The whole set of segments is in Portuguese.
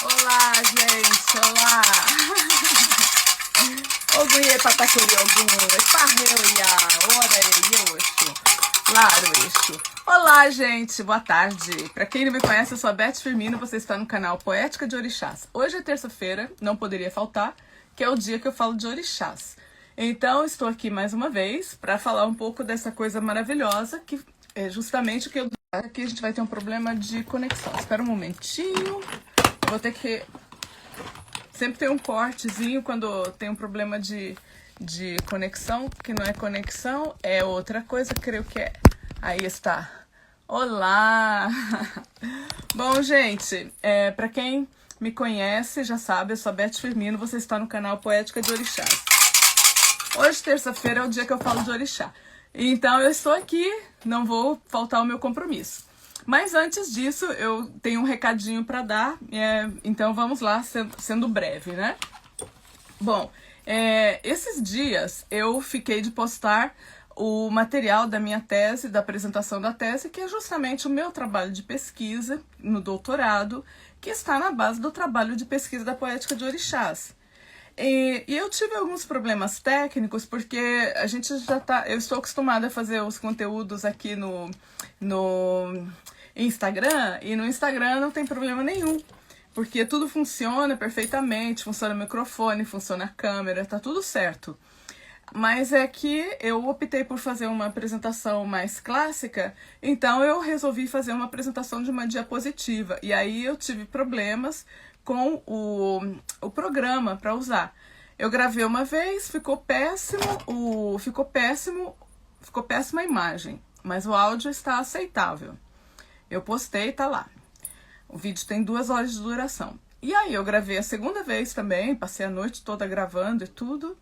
Olá, gente, olá! Ogunye patakeri ogun, esparreuia, ora eu, claro, eixo. Olá, gente, boa tarde. Pra quem não me conhece, eu sou a Beth Firmino, você está no canal Poética de Orixás. Hoje é terça-feira, não poderia faltar, que é o dia que eu falo de orixás. Então, estou aqui mais uma vez para falar um pouco dessa coisa maravilhosa, que é justamente o que eu... Aqui a gente vai ter um problema de conexão. Espera um momentinho. Vou ter que... Sempre tem um cortezinho quando tem um problema de conexão, que não é conexão, é outra coisa, creio que é. Aí está. Olá! Bom, gente, para quem me conhece, já sabe, eu sou a Beth Firmino, você está no canal Poética de Orixás. Hoje, terça-feira, é o dia que eu falo de orixá. Então, eu estou aqui, não vou faltar o meu compromisso. Mas antes disso, eu tenho um recadinho para dar, então vamos lá, sendo breve, né? Bom, esses dias eu fiquei de postar o material da minha tese, da apresentação da tese, que é justamente o meu trabalho de pesquisa no doutorado, que está na base do trabalho de pesquisa da Poética de Orixás. E eu tive alguns problemas técnicos, porque a gente eu estou acostumada a fazer os conteúdos aqui no Instagram, e no Instagram não tem problema nenhum, porque tudo funciona perfeitamente, funciona o microfone, funciona a câmera, tá tudo certo. Mas é que eu optei por fazer uma apresentação mais clássica, então eu resolvi fazer uma apresentação de uma diapositiva, e aí eu tive problemas com o programa para usar. Eu gravei uma vez, ficou péssima a imagem, mas o áudio está aceitável. Eu postei, tá lá. O vídeo tem 2 horas de duração. E aí eu gravei a segunda vez também, passei a noite toda gravando e tudo,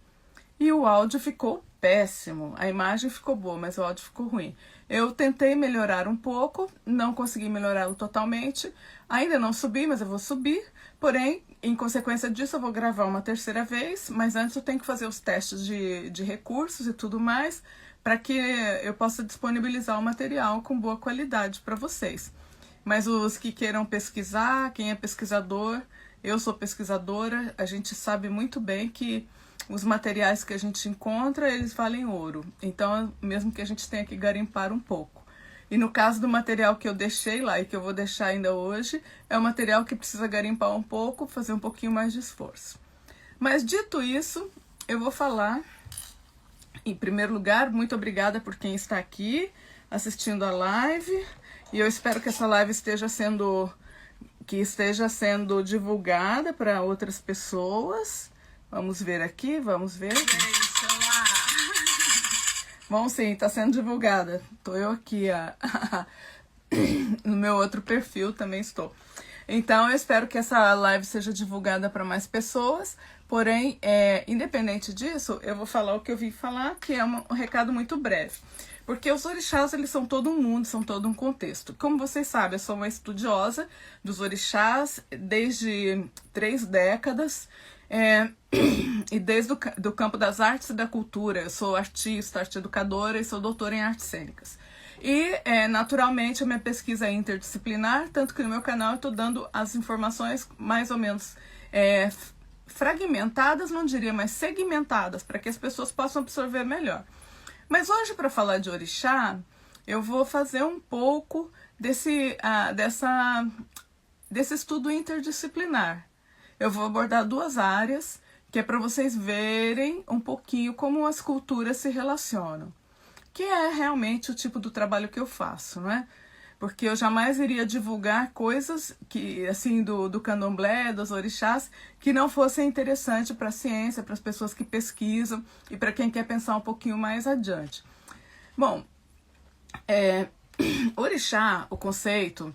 e o áudio ficou péssimo. A imagem ficou boa, mas o áudio ficou ruim. Eu tentei melhorar um pouco, não consegui melhorá-lo totalmente. Ainda não subi, mas eu vou subir. Porém, em consequência disso, eu vou gravar uma terceira vez. Mas antes eu tenho que fazer os testes de recursos e tudo mais, para que eu possa disponibilizar o material com boa qualidade para vocês. Mas os que queiram pesquisar, quem é pesquisador, eu sou pesquisadora, a gente sabe muito bem que os materiais que a gente encontra, eles valem ouro. Então, mesmo que a gente tenha que garimpar um pouco. E no caso do material que eu deixei lá e que eu vou deixar ainda hoje, é um material que precisa garimpar um pouco, fazer um pouquinho mais de esforço. Mas dito isso, eu vou falar, em primeiro lugar, muito obrigada por quem está aqui assistindo a live. E eu espero que essa live esteja sendo divulgada para outras pessoas. Vamos ver aqui, vamos ver. Bom, sim, está sendo divulgada. Estou eu aqui, no meu outro perfil também estou. Então, eu espero que essa live seja divulgada para mais pessoas. Porém, independente disso, eu vou falar o que eu vim falar, que é um recado muito breve. Porque os orixás, eles são todo um mundo, são todo um contexto. Como vocês sabem, eu sou uma estudiosa dos orixás desde 3 décadas. E desde do campo das artes e da cultura. Eu sou artista, arte educadora e sou doutora em artes cênicas. E, naturalmente, a minha pesquisa é interdisciplinar, tanto que no meu canal eu estou dando as informações mais ou menos fragmentadas, não diria, mas segmentadas, para que as pessoas possam absorver melhor. Mas hoje, para falar de orixá, eu vou fazer um pouco desse estudo interdisciplinar. Eu vou abordar 2 áreas, que é para vocês verem um pouquinho como as culturas se relacionam. Que é realmente o tipo do trabalho que eu faço, não é? Porque eu jamais iria divulgar coisas que, assim, do candomblé, dos orixás, que não fossem interessantes para a ciência, para as pessoas que pesquisam e para quem quer pensar um pouquinho mais adiante. Bom, orixá, o conceito,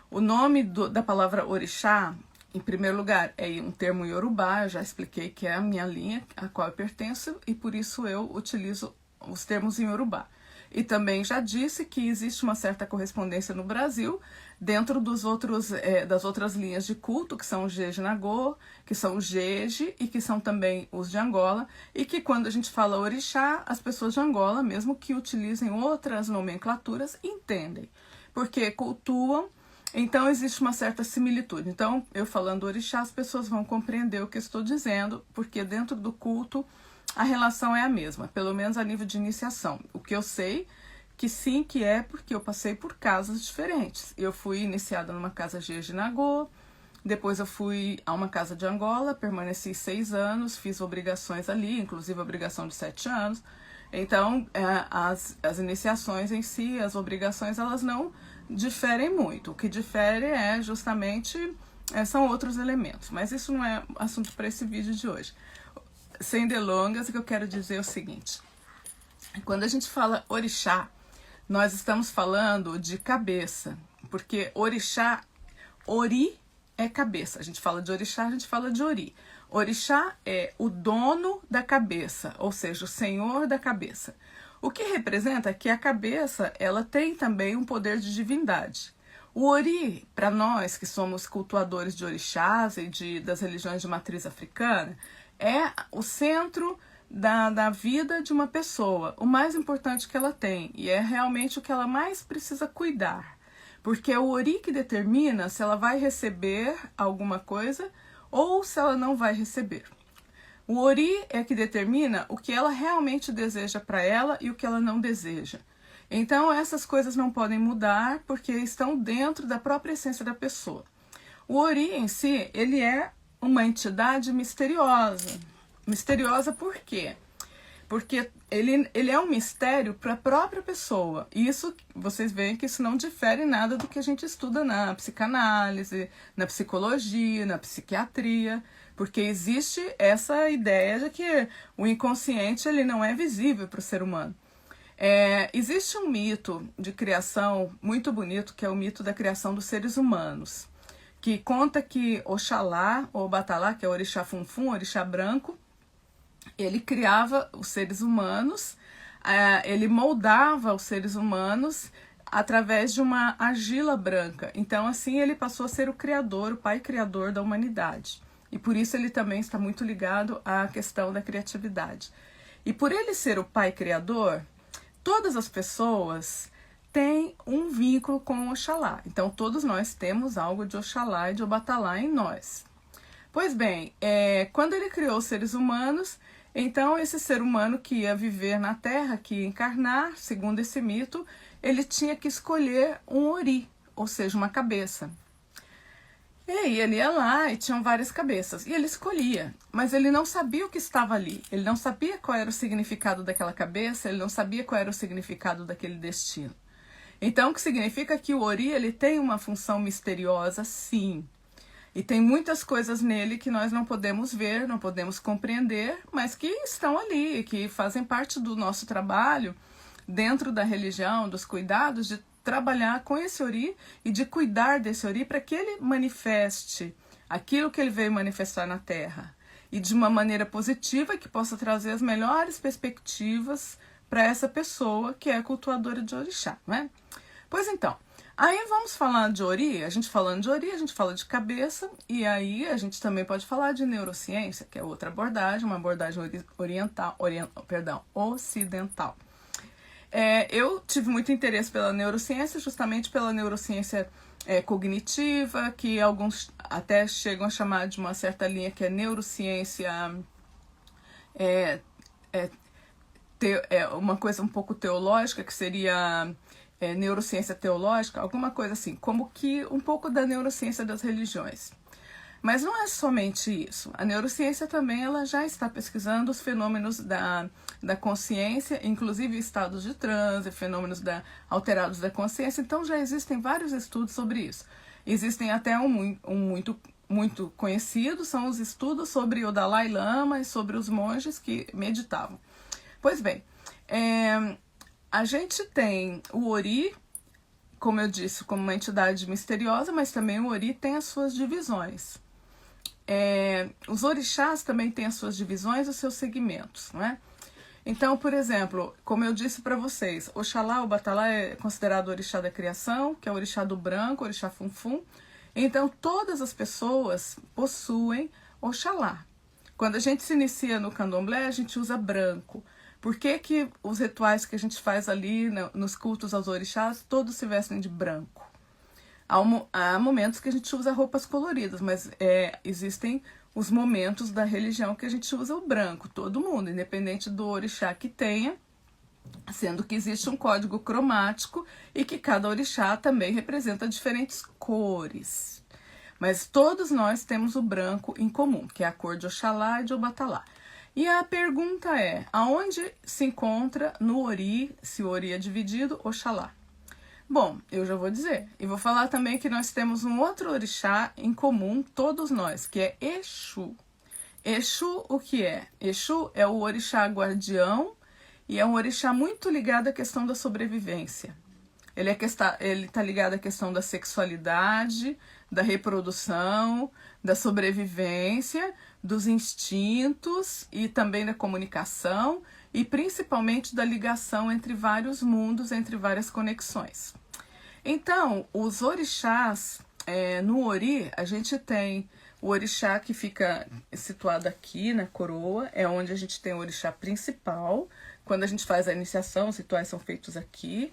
o nome da palavra orixá, em primeiro lugar, é um termo iorubá, eu já expliquei que é a minha linha a qual eu pertenço e por isso eu utilizo os termos em iorubá. E também já disse que existe uma certa correspondência no Brasil dentro das outras linhas de culto, que são o Jeje-Nagô, que são o Jeje e que são também os de Angola, e que quando a gente fala orixá, as pessoas de Angola, mesmo que utilizem outras nomenclaturas, entendem, porque cultuam Então, existe uma certa similitude. Então, eu falando orixá, as pessoas vão compreender o que eu estou dizendo, porque dentro do culto a relação é a mesma, pelo menos a nível de iniciação. O que eu sei que sim, que é porque eu passei por casas diferentes. Eu fui iniciada numa casa Jejinagô, depois eu fui a uma casa de Angola, permaneci 6 anos, fiz obrigações ali, inclusive a obrigação de 7 anos. Então, as iniciações em si, as obrigações, elas não diferem muito. O que difere é justamente, são outros elementos. Mas isso não é assunto para esse vídeo de hoje. Sem delongas, o que eu quero dizer é o seguinte. Quando a gente fala orixá, nós estamos falando de cabeça. Porque orixá, ori é cabeça. A gente fala de orixá, a gente fala de ori. Orixá é o dono da cabeça, ou seja, o senhor da cabeça. O que representa que a cabeça, ela tem também um poder de divindade. O ori, para nós que somos cultuadores de orixás e das religiões de matriz africana, é o centro da vida de uma pessoa, o mais importante que ela tem, e é realmente o que ela mais precisa cuidar. Porque é o ori que determina se ela vai receber alguma coisa ou se ela não vai receber. O ori é que determina o que ela realmente deseja para ela e o que ela não deseja. Então essas coisas não podem mudar porque estão dentro da própria essência da pessoa. O ori em si, ele é uma entidade misteriosa. Misteriosa por quê? Porque ele é um mistério para a própria pessoa. Isso, vocês veem que isso não difere nada do que a gente estuda na psicanálise, na psicologia, na psiquiatria, porque existe essa ideia de que o inconsciente ele não é visível para o ser humano. Existe um mito de criação muito bonito, que é o mito da criação dos seres humanos, que conta que Oxalá, ou Batalá, que é o orixá funfun, orixá branco, ele criava os seres humanos, ele moldava os seres humanos através de uma argila branca. Então, assim, ele passou a ser o criador, o pai criador da humanidade. E por isso ele também está muito ligado à questão da criatividade. E por ele ser o pai criador, todas as pessoas têm um vínculo com Oxalá. Então, todos nós temos algo de Oxalá e de Obatalá em nós. Pois bem, quando ele criou os seres humanos, então esse ser humano que ia viver na Terra, que ia encarnar, segundo esse mito, ele tinha que escolher um ori, ou seja, uma cabeça. E aí ele ia lá e tinham várias cabeças, e ele escolhia, mas ele não sabia o que estava ali, ele não sabia qual era o significado daquela cabeça, ele não sabia qual era o significado daquele destino. Então, o que significa que o ori ele tem uma função misteriosa, sim. E tem muitas coisas nele que nós não podemos ver, não podemos compreender, mas que estão ali, que fazem parte do nosso trabalho dentro da religião, dos cuidados, de trabalhar com esse ori e de cuidar desse ori para que ele manifeste aquilo que ele veio manifestar na Terra. E de uma maneira positiva que possa trazer as melhores perspectivas para essa pessoa que é cultuadora de orixá, né? Pois então, aí vamos falar de ori, a gente falando de ori, a gente fala de cabeça, e aí a gente também pode falar de neurociência, que é outra abordagem, uma abordagem ocidental. Eu tive muito interesse pela neurociência, justamente pela neurociência cognitiva, que alguns até chegam a chamar de uma certa linha que é neurociência, uma coisa um pouco teológica, que seria neurociência teológica, alguma coisa assim, como que um pouco da neurociência das religiões. Mas não é somente isso. A neurociência também ela já está pesquisando os fenômenos da consciência, inclusive estados de transe, fenômenos alterados da consciência. Então já existem vários estudos sobre isso. Existem até muito conhecido, são os estudos sobre o Dalai Lama e sobre os monges que meditavam. Pois bem, a gente tem o ori, como eu disse, como uma entidade misteriosa, mas também o ori tem as suas divisões. Os orixás também têm as suas divisões, os seus segmentos, não é? Então, por exemplo, como eu disse para vocês, Oxalá, Obatalá é considerado o orixá da criação, que é o orixá do branco, o orixá funfun. Então, todas as pessoas possuem Oxalá. Quando a gente se inicia no candomblé, a gente usa branco. Por que que os rituais que a gente faz ali nos cultos aos orixás, todos se vestem de branco? Há momentos que a gente usa roupas coloridas, mas existem os momentos da religião que a gente usa o branco, todo mundo, independente do orixá que tenha, sendo que existe um código cromático e que cada orixá também representa diferentes cores. Mas todos nós temos o branco em comum, que é a cor de Oxalá e de Obatalá. E a pergunta é, aonde se encontra no Ori, se o Ori é dividido, Oxalá? Bom, eu já vou dizer. E vou falar também que nós temos um outro orixá em comum, todos nós, que é Exu. Exu, o que é? Exu é o orixá guardião e é um orixá muito ligado à questão da sobrevivência. Ele está ligado à questão da sexualidade, da reprodução, da sobrevivência, dos instintos e também da comunicação e principalmente da ligação entre vários mundos, entre várias conexões. Então, os orixás, no Ori, a gente tem o orixá que fica situado aqui na coroa, é onde a gente tem o orixá principal. Quando a gente faz a iniciação, os rituais são feitos aqui.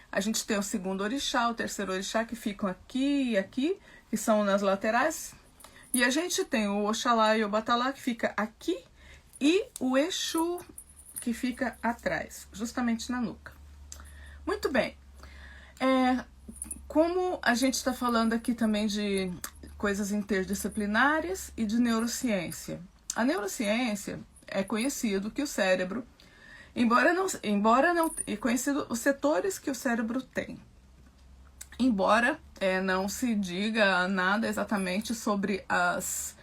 A gente tem o segundo orixá, o terceiro orixá, que ficam aqui e aqui, que são nas laterais. E a gente tem o Oxalá e o Obatalá, que fica aqui, e o Exu, que fica atrás, justamente na nuca. Muito bem. Como a gente está falando aqui também de coisas interdisciplinares e de neurociência. A neurociência é conhecido que o cérebro, embora não é conhecido os setores que o cérebro tem. Embora não se diga nada exatamente sobre as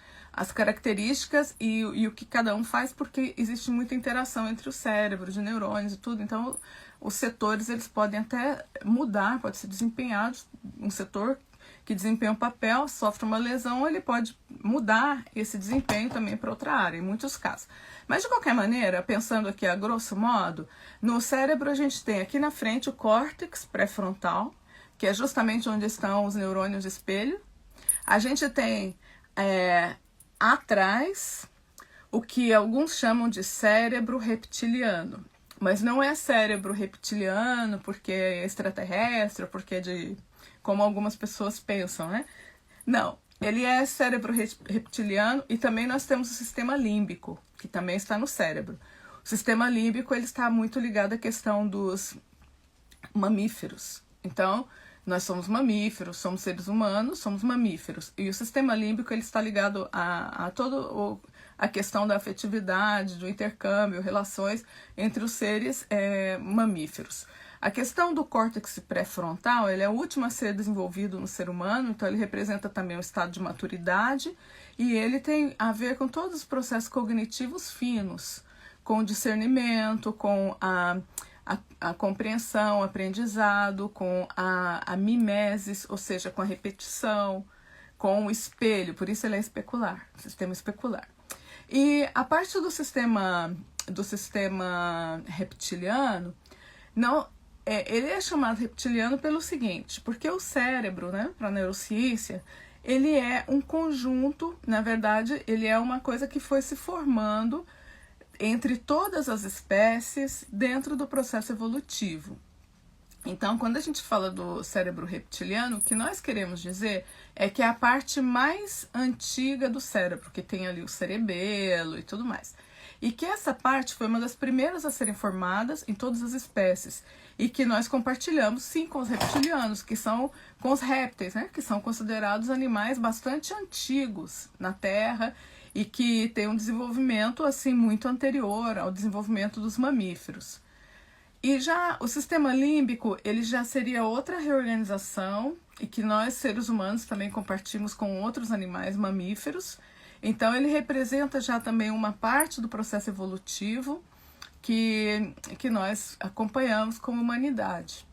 características e o que cada um faz, porque existe muita interação entre o cérebro, de neurônios e tudo, então os setores eles podem até mudar, pode ser desempenhado, um setor que desempenha um papel, sofre uma lesão, ele pode mudar esse desempenho também para outra área, em muitos casos. Mas de qualquer maneira, pensando aqui a grosso modo, no cérebro a gente tem aqui na frente o córtex pré-frontal, que é justamente onde estão os neurônios de espelho. A gente tem atrás o que alguns chamam de cérebro reptiliano. Mas não é cérebro reptiliano porque é extraterrestre, porque é de... como algumas pessoas pensam, né? Não, ele é cérebro reptiliano e também nós temos o sistema límbico, que também está no cérebro. O sistema límbico ele está muito ligado à questão dos mamíferos. Então, nós somos mamíferos, somos seres humanos, somos mamíferos. E o sistema límbico ele está ligado a todo a questão da afetividade, do intercâmbio, relações entre os seres mamíferos. A questão do córtex pré-frontal, ele é o último a ser desenvolvido no ser humano, então ele representa também o estado de maturidade e ele tem a ver com todos os processos cognitivos finos, com o discernimento, com a compreensão, o aprendizado, com a mimesis, ou seja, com a repetição, com o espelho, por isso ele é especular, sistema especular. E a parte do sistema reptiliano, não, ele é chamado reptiliano pelo seguinte, porque o cérebro, né, para a neurociência, ele é um conjunto, na verdade, ele é uma coisa que foi se formando entre todas as espécies dentro do processo evolutivo. Então, quando a gente fala do cérebro reptiliano, o que nós queremos dizer é que é a parte mais antiga do cérebro, que tem ali o cerebelo e tudo mais. E que essa parte foi uma das primeiras a serem formadas em todas as espécies. E que nós compartilhamos, sim, com os reptilianos, que são com os répteis, né? Que são considerados animais bastante antigos na Terra e que têm um desenvolvimento assim muito anterior ao desenvolvimento dos mamíferos. E já o sistema límbico, ele já seria outra reorganização e que nós, seres humanos, também compartilhamos com outros animais mamíferos. Então, ele representa já também uma parte do processo evolutivo que nós acompanhamos como humanidade.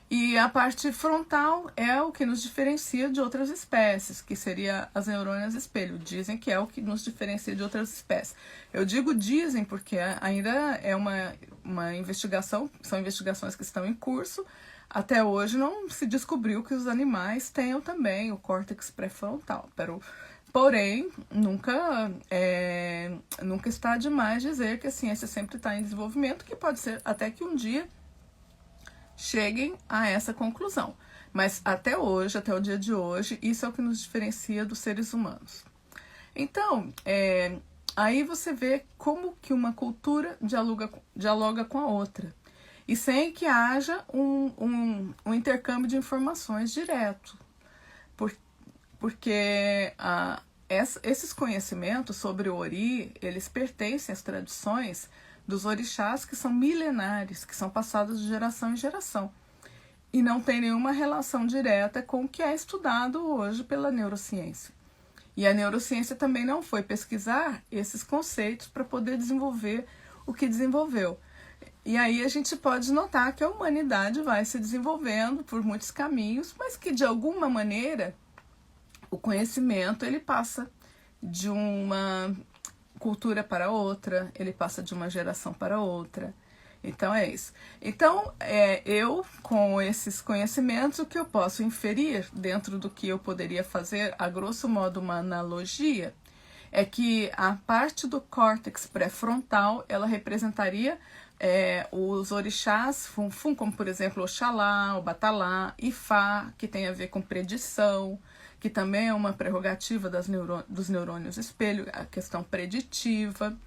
E a parte frontal é o que nos diferencia de outras espécies, que seria as neurônias espelho. Dizem que é o que nos diferencia de outras espécies. Eu digo dizem porque ainda é uma investigação, são investigações que estão em curso. Até hoje não se descobriu que os animais tenham também o córtex pré-frontal. Porém, nunca está demais dizer que a ciência sempre está em desenvolvimento, que pode ser até que um dia cheguem a essa conclusão. Mas até hoje, até o dia de hoje, isso é o que nos diferencia dos seres humanos. Então, aí você vê como que uma cultura dialoga com a outra. E sem que haja um intercâmbio de informações direto. Porque esses conhecimentos sobre o Ori, eles pertencem às tradições dos orixás que são milenares, que são passados de geração em geração. E não tem nenhuma relação direta com o que é estudado hoje pela neurociência. E a neurociência também não foi pesquisar esses conceitos para poder desenvolver o que desenvolveu. E aí a gente pode notar que a humanidade vai se desenvolvendo por muitos caminhos, mas que de alguma maneira o conhecimento ele passa de uma cultura para outra, ele passa de uma geração para outra. Então é isso. Então, eu, com esses conhecimentos, o que eu posso inferir dentro do que eu poderia fazer, a grosso modo uma analogia, é que a parte do córtex pré-frontal, ela representaria os orixás Funfun, como por exemplo Oxalá, o Batalá, Ifá, que tem a ver com predição, que também é uma prerrogativa dos neurônios espelho, a questão preditiva,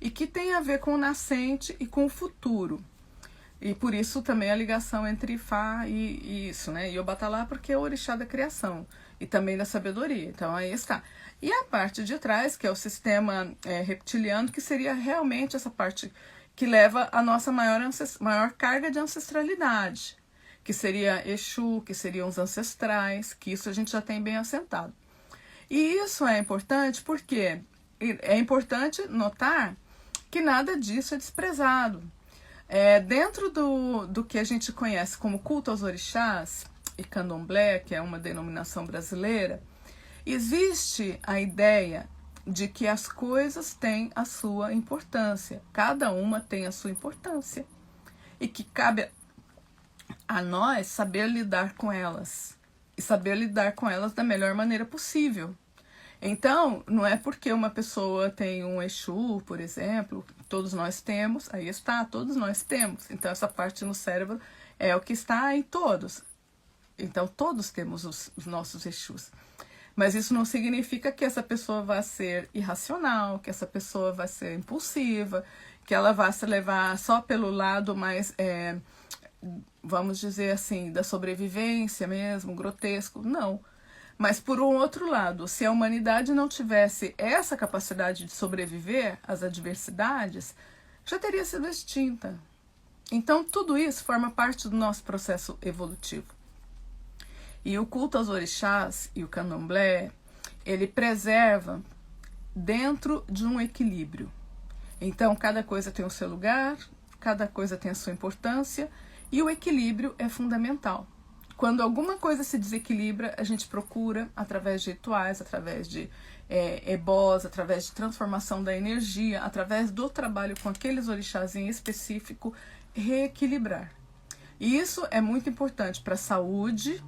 e que tem a ver com o nascente e com o futuro. E por isso também a ligação entre Ifá e isso, né? E o Batalá porque é o orixá da criação e também da sabedoria. Então aí está. E a parte de trás, que é o sistema reptiliano, que seria realmente essa parte que leva a nossa maior carga de ancestralidade, que seria Exu, que seriam os ancestrais, que isso a gente já tem bem assentado. E isso é importante porque é importante notar que nada disso é desprezado. Dentro do que a gente conhece como culto aos orixás e candomblé, que é uma denominação brasileira, existe a ideia de que as coisas têm a sua importância, cada uma tem a sua importância, e que cabe a nós saber lidar com elas, e saber lidar com elas da melhor maneira possível. Então, não é porque uma pessoa tem um Exu, por exemplo, todos nós temos, aí está, todos nós temos. Então, essa parte no cérebro é o que está em todos. Então, todos temos os nossos Exus. Mas isso não significa que essa pessoa vai ser irracional, que essa pessoa vai ser impulsiva, que ela vai se levar só pelo lado mais, vamos dizer assim, da sobrevivência mesmo, grotesco. Não. Mas, por um outro lado, se a humanidade não tivesse essa capacidade de sobreviver às adversidades, já teria sido extinta. Então, tudo isso forma parte do nosso processo evolutivo. E o culto aos orixás e o candomblé, ele preserva dentro de um equilíbrio. Então, cada coisa tem o seu lugar, cada coisa tem a sua importância, e o equilíbrio é fundamental. Quando alguma coisa se desequilibra, a gente procura, através de rituais, através de ebós, através de transformação da energia, através do trabalho com aqueles orixás em específico, reequilibrar. E isso é muito importante para a saúde,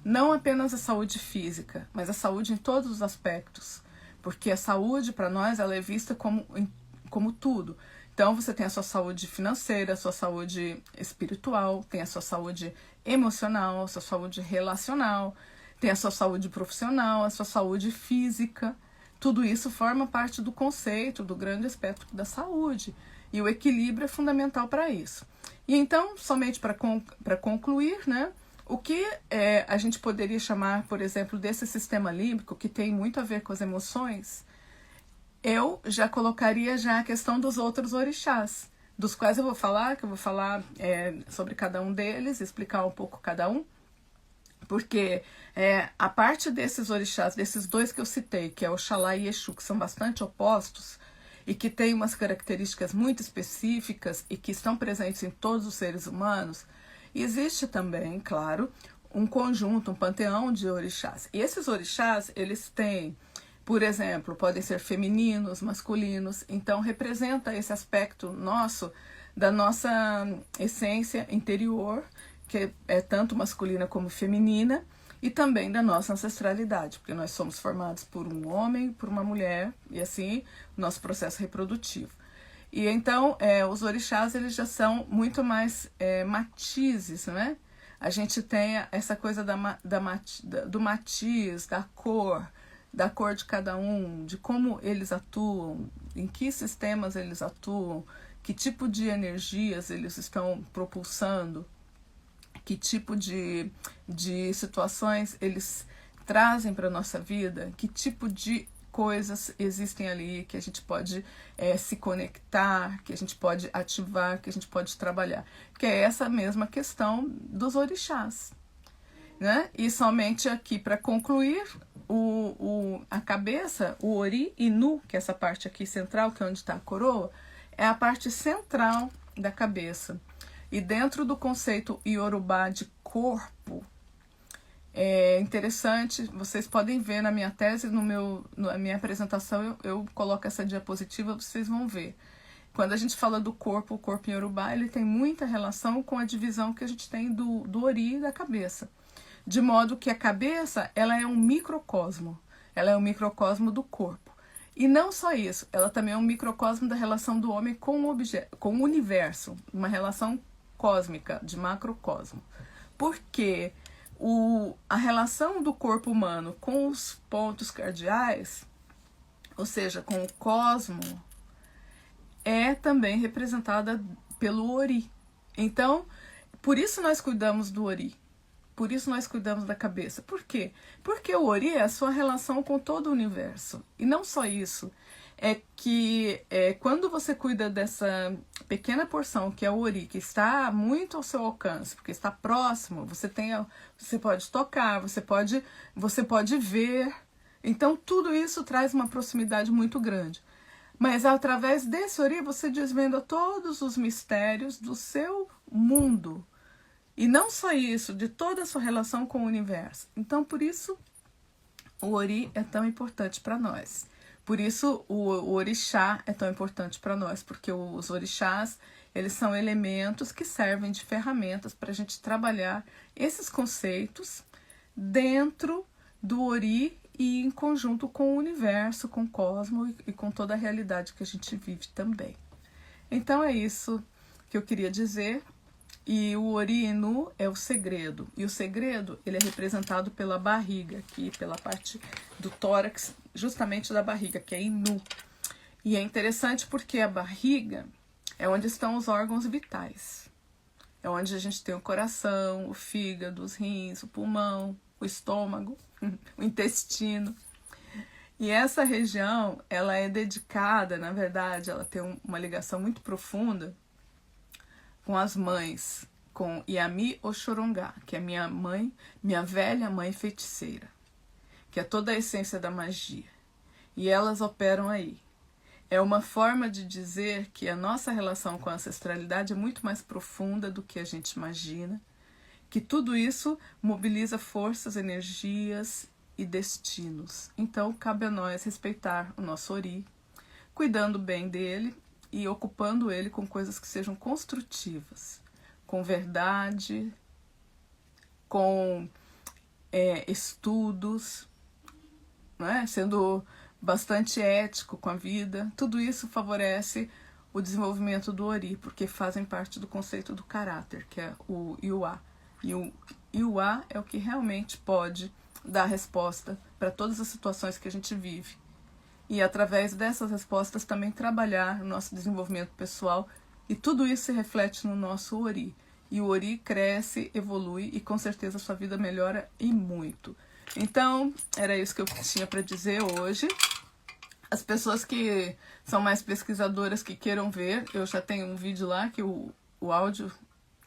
não apenas a saúde física, mas a saúde em todos os aspectos. Porque a saúde, para nós, ela é vista como tudo. Então, você tem a sua saúde financeira, a sua saúde espiritual, tem a sua saúde emocional, a sua saúde relacional, tem a sua saúde profissional, a sua saúde física. Tudo isso forma parte do conceito, do grande aspecto da saúde. E o equilíbrio é fundamental para isso. E então, somente para concluir, né, o que a gente poderia chamar, por exemplo, desse sistema límbico, que tem muito a ver com as emoções, eu já colocaria já a questão dos outros orixás, dos quais eu vou falar, sobre cada um deles, explicar um pouco cada um, porque a parte desses orixás, desses dois que eu citei, que é Oxalá e Exu, que são bastante opostos e que têm umas características muito específicas e que estão presentes em todos os seres humanos, existe também, claro, um conjunto, um panteão de orixás. E esses orixás, eles têm, por exemplo, podem ser femininos, masculinos, então representa esse aspecto nosso, da nossa essência interior, que é tanto masculina como feminina, e também da nossa ancestralidade, porque nós somos formados por um homem, por uma mulher, e assim, nosso processo reprodutivo. E então, os orixás, eles já são muito mais matizes, né? a gente tem essa coisa do matiz, da cor de cada um, de como eles atuam, em que sistemas eles atuam, que tipo de energias eles estão propulsando, que tipo de situações eles trazem para a nossa vida, que tipo de coisas existem ali que a gente pode se conectar, que a gente pode ativar, que a gente pode trabalhar. Que é essa mesma questão dos orixás, né? E somente aqui para concluir, a cabeça, o Ori e Nu, que é essa parte aqui central, que é onde está a coroa, é a parte central da cabeça. E dentro do conceito Yorubá de corpo, é interessante, vocês podem ver na minha tese, na minha apresentação, eu coloco essa diapositiva, vocês vão ver. Quando a gente fala do corpo, o corpo em Yorubá, ele tem muita relação com a divisão que a gente tem do Ori e da cabeça. De modo que a cabeça, ela é um microcosmo, ela é um microcosmo do corpo. E não só isso, ela também é um microcosmo da relação do homem com o universo, uma relação cósmica, de macrocosmo. Porque a relação do corpo humano com os pontos cardeais, ou seja, com o cosmo, é também representada pelo Ori. Então, por isso nós cuidamos do Ori. Por isso nós cuidamos da cabeça. Por quê? Porque o Ori é a sua relação com todo o universo. E não só isso. É que quando você cuida dessa pequena porção que é o Ori, que está muito ao seu alcance, porque está próximo, você pode tocar, você pode ver. Então tudo isso traz uma proximidade muito grande. Mas através desse Ori você desvenda todos os mistérios do seu mundo. E não só isso, de toda a sua relação com o universo. Então, por isso, o Ori é tão importante para nós. Por isso, o orixá é tão importante para nós, porque os orixás, eles são elementos que servem de ferramentas para a gente trabalhar esses conceitos dentro do Ori e em conjunto com o universo, com o cosmos e com toda a realidade que a gente vive também. Então, é isso que eu queria dizer. E o Ori e Nu é o segredo. E o segredo, ele é representado pela barriga, aqui, pela parte do tórax, justamente da barriga, que é em Nu. E é interessante porque a barriga é onde estão os órgãos vitais. É onde a gente tem o coração, o fígado, os rins, o pulmão, o estômago, o intestino. E essa região, ela é dedicada, na verdade, ela tem uma ligação muito profunda com as mães, com Yami Oxorongá, que é minha mãe, minha velha mãe feiticeira, que é toda a essência da magia. E elas operam aí. É uma forma de dizer que a nossa relação com a ancestralidade é muito mais profunda do que a gente imagina, que tudo isso mobiliza forças, energias e destinos. Então, cabe a nós respeitar o nosso Ori, cuidando bem dele, e ocupando ele com coisas que sejam construtivas, com verdade, com estudos, né? Sendo bastante ético com a vida. Tudo isso favorece o desenvolvimento do Ori, porque fazem parte do conceito do caráter, que é o Iwa. E o Iwa é o que realmente pode dar resposta para todas as situações que a gente vive. E através dessas respostas também trabalhar o nosso desenvolvimento pessoal, e tudo isso se reflete no nosso Ori. E o Ori cresce, evolui e com certeza a sua vida melhora e muito. Então, era isso que eu tinha para dizer hoje. As pessoas que são mais pesquisadoras que queiram ver, eu já tenho um vídeo lá que o áudio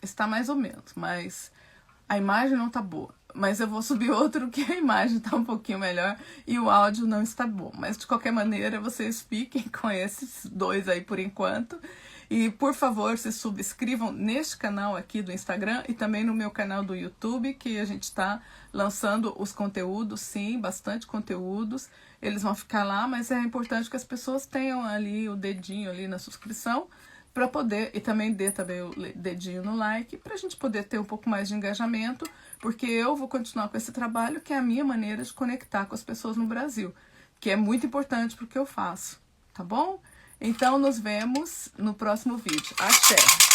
está mais ou menos, mas a imagem não está boa. Mas eu vou subir outro que a imagem está um pouquinho melhor e o áudio não está bom. Mas de qualquer maneira, vocês fiquem com esses dois aí por enquanto. E por favor, se subscrevam neste canal aqui do Instagram e também no meu canal do YouTube, que a gente está lançando os conteúdos, sim, bastante conteúdos. Eles vão ficar lá, mas é importante que as pessoas tenham ali o dedinho ali na subscrição, para poder, e também dê também o dedinho no like, para a gente poder ter um pouco mais de engajamento, porque eu vou continuar com esse trabalho, que é a minha maneira de conectar com as pessoas no Brasil, que é muito importante para o que eu faço, tá bom? Então, nos vemos no próximo vídeo. Axé!